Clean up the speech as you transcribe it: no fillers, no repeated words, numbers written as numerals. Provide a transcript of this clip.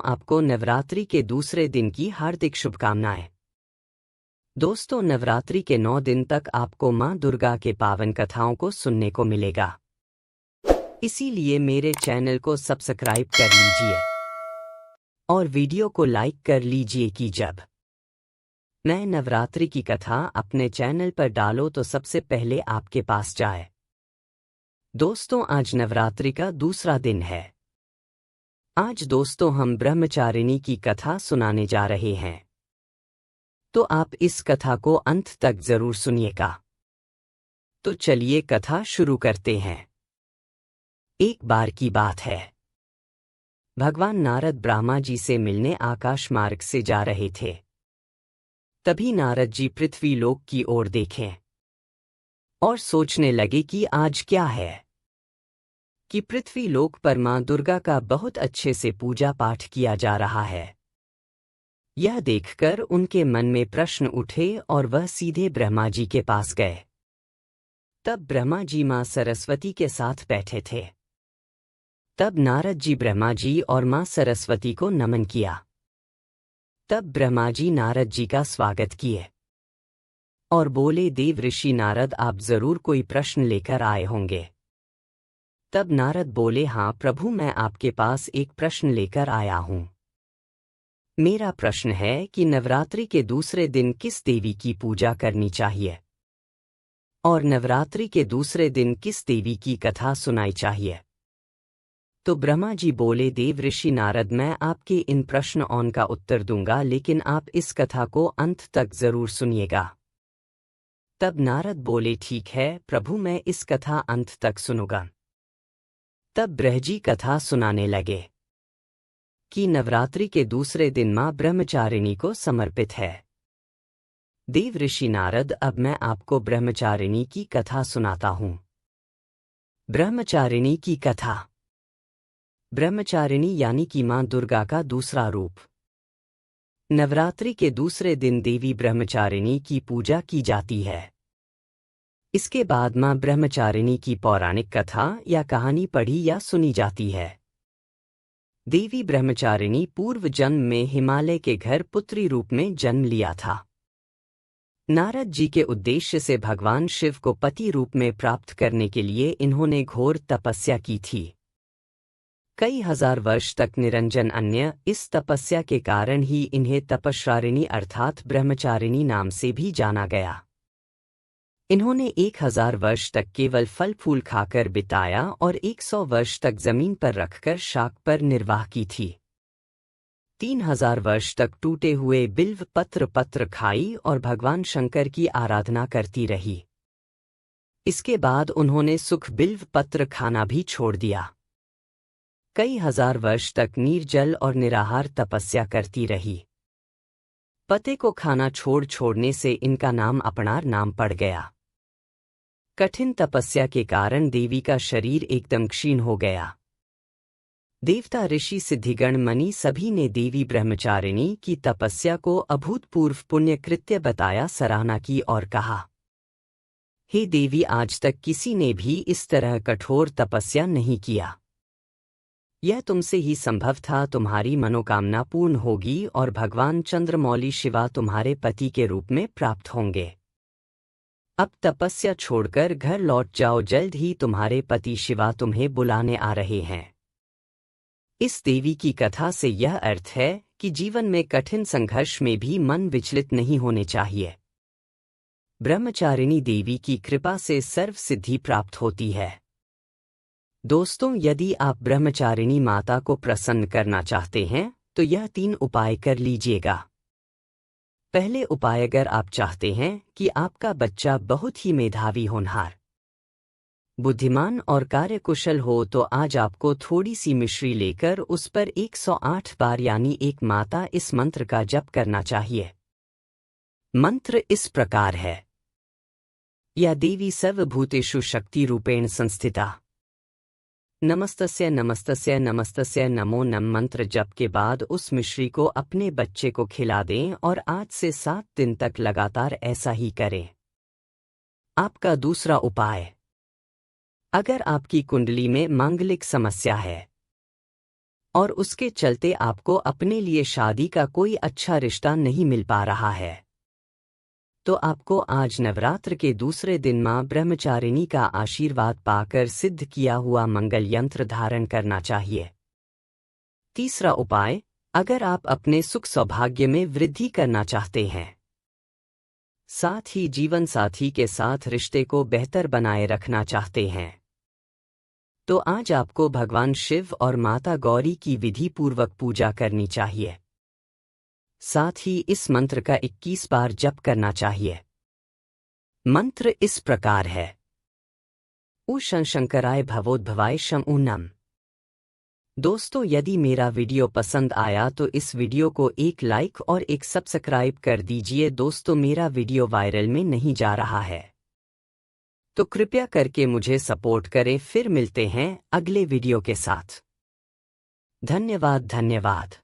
आपको नवरात्रि के दूसरे दिन की हार्दिक शुभकामनाएं। दोस्तों, नवरात्रि के 9 दिन तक आपको मां दुर्गा के पावन कथाओं को सुनने को मिलेगा। इसीलिए मेरे चैनल को सब्सक्राइब कर लीजिए और वीडियो को लाइक कर लीजिए कि जब मैं नवरात्रि की कथा अपने चैनल पर डालो तो सबसे पहले आपके पास जाए। दोस्तों, आज नवरात्रि का दूसरा दिन है। आज दोस्तों हम ब्रह्मचारिणी की कथा सुनाने जा रहे हैं, तो आप इस कथा को अंत तक जरूर सुनिएगा। तो चलिए कथा शुरू करते हैं। एक बार की बात है, भगवान नारद ब्रह्मा जी से मिलने आकाश मार्ग से जा रहे थे। तभी नारद जी पृथ्वी लोक की ओर देखें और सोचने लगे कि आज क्या है कि पृथ्वी लोक पर मां दुर्गा का बहुत अच्छे से पूजा पाठ किया जा रहा है। यह देखकर उनके मन में प्रश्न उठे और वह सीधे ब्रह्मा जी के पास गए। तब ब्रह्मा जी मां सरस्वती के साथ बैठे थे। तब नारद जी ब्रह्मा जी और मां सरस्वती को नमन किया। तब ब्रह्मा जी नारद जी का स्वागत किए और बोले, देव ऋषि नारद, आप जरूर कोई प्रश्न लेकर आए होंगे। तब नारद बोले, हाँ प्रभु, मैं आपके पास एक प्रश्न लेकर आया हूं। मेरा प्रश्न है कि नवरात्रि के दूसरे दिन किस देवी की पूजा करनी चाहिए और नवरात्रि के दूसरे दिन किस देवी की कथा सुनाई चाहिए। तो ब्रह्मा जी बोले, देव ऋषि नारद, मैं आपके इन प्रश्नों का उत्तर दूंगा, लेकिन आप इस कथा को अंत तक जरूर सुनिएगा। तब नारद बोले, ठीक है प्रभु, मैं इस कथा अंत तक सुनूंगा। तब ब्रह्मजी कथा सुनाने लगे कि नवरात्रि के दूसरे दिन मां ब्रह्मचारिणी को समर्पित है। देव ऋषि नारद, अब मैं आपको ब्रह्मचारिणी की कथा सुनाता हूं। ब्रह्मचारिणी की कथा। ब्रह्मचारिणी यानी कि मां दुर्गा का दूसरा रूप। नवरात्रि के दूसरे दिन देवी ब्रह्मचारिणी की पूजा की जाती है। इसके बाद मां ब्रह्मचारिणी की पौराणिक कथा या कहानी पढ़ी या सुनी जाती है। देवी ब्रह्मचारिणी पूर्व जन्म में हिमालय के घर पुत्री रूप में जन्म लिया था। नारद जी के उद्देश्य से भगवान शिव को पति रूप में प्राप्त करने के लिए इन्होंने घोर तपस्या की थी। कई हजार वर्ष तक निरंजन अन्य इस तपस्या के कारण ही इन्हें तपश्रारिणी अर्थात ब्रह्मचारिणी नाम से भी जाना गया। इन्होंने 1000 वर्ष तक केवल फल फूल खाकर बिताया और 100 वर्ष तक जमीन पर रखकर शाक पर निर्वाह की थी। 3000 वर्ष तक टूटे हुए बिल्व पत्र खाई और भगवान शंकर की आराधना करती रही। इसके बाद उन्होंने सुख बिल्व पत्र खाना भी छोड़ दिया। कई हजार वर्ष तक निर्जल और निराहार तपस्या करती रही। पते को खाना छोड़ने से इनका नाम अपनार नाम पड़ गया। कठिन तपस्या के कारण देवी का शरीर एकदम क्षीण हो गया। देवता, ऋषि, सिद्धिगण, मणि सभी ने देवी ब्रह्मचारिणी की तपस्या को अभूतपूर्व पुण्य कृत्य बताया, सराहना की और कहा, हे देवी, आज तक किसी ने भी इस तरह कठोर तपस्या नहीं किया। यह तुमसे ही संभव था। तुम्हारी मनोकामना पूर्ण होगी और भगवान चंद्रमौली शिवा तुम्हारे पति के रूप में प्राप्त होंगे। अब तपस्या छोड़कर घर लौट जाओ, जल्द ही तुम्हारे पति शिवा तुम्हें बुलाने आ रहे हैं। इस देवी की कथा से यह अर्थ है कि जीवन में कठिन संघर्ष में भी मन विचलित नहीं होने चाहिए। ब्रह्मचारिणी देवी की कृपा से सर्व सिद्धि प्राप्त होती है। दोस्तों, यदि आप ब्रह्मचारिणी माता को प्रसन्न करना चाहते हैं तो यह 3 उपाय कर लीजिएगा। पहले उपाय, अगर आप चाहते हैं कि आपका बच्चा बहुत ही मेधावी, होनहार, बुद्धिमान और कार्यकुशल हो, तो आज आपको थोड़ी सी मिश्री लेकर उस पर 108 बार यानी एक माता इस मंत्र का जप करना चाहिए। मंत्र इस प्रकार है, या देवी सर्वभूतेषु शक्ति रूपेण संस्थिता, नमस्तस्य नमस्तस्य नमस्तस्य नमो नम। मंत्र जप के बाद उस मिश्री को अपने बच्चे को खिला दें और आज से 7 दिन तक लगातार ऐसा ही करें। आपका दूसरा उपाय, अगर आपकी कुंडली में मांगलिक समस्या है और उसके चलते आपको अपने लिए शादी का कोई अच्छा रिश्ता नहीं मिल पा रहा है, तो आपको आज नवरात्र के दूसरे दिन मां ब्रह्मचारिणी का आशीर्वाद पाकर सिद्ध किया हुआ मंगल यंत्र धारण करना चाहिए। तीसरा उपाय, अगर आप अपने सुख सौभाग्य में वृद्धि करना चाहते हैं, साथ ही जीवन साथी के साथ रिश्ते को बेहतर बनाए रखना चाहते हैं, तो आज आपको भगवान शिव और माता गौरी की विधि पूर्वक पूजा करनी चाहिए। साथ ही इस मंत्र का 21 बार जप करना चाहिए। मंत्र इस प्रकार है। ऊ शंकराय भवोद्भवाय शं ऊ नम। दोस्तों, यदि मेरा वीडियो पसंद आया तो इस वीडियो को एक लाइक और एक सब्सक्राइब कर दीजिए। दोस्तों, मेरा वीडियो वायरल में नहीं जा रहा है, तो कृपया करके मुझे सपोर्ट करें। फिर मिलते हैं अगले वीडियो के साथ। धन्यवाद।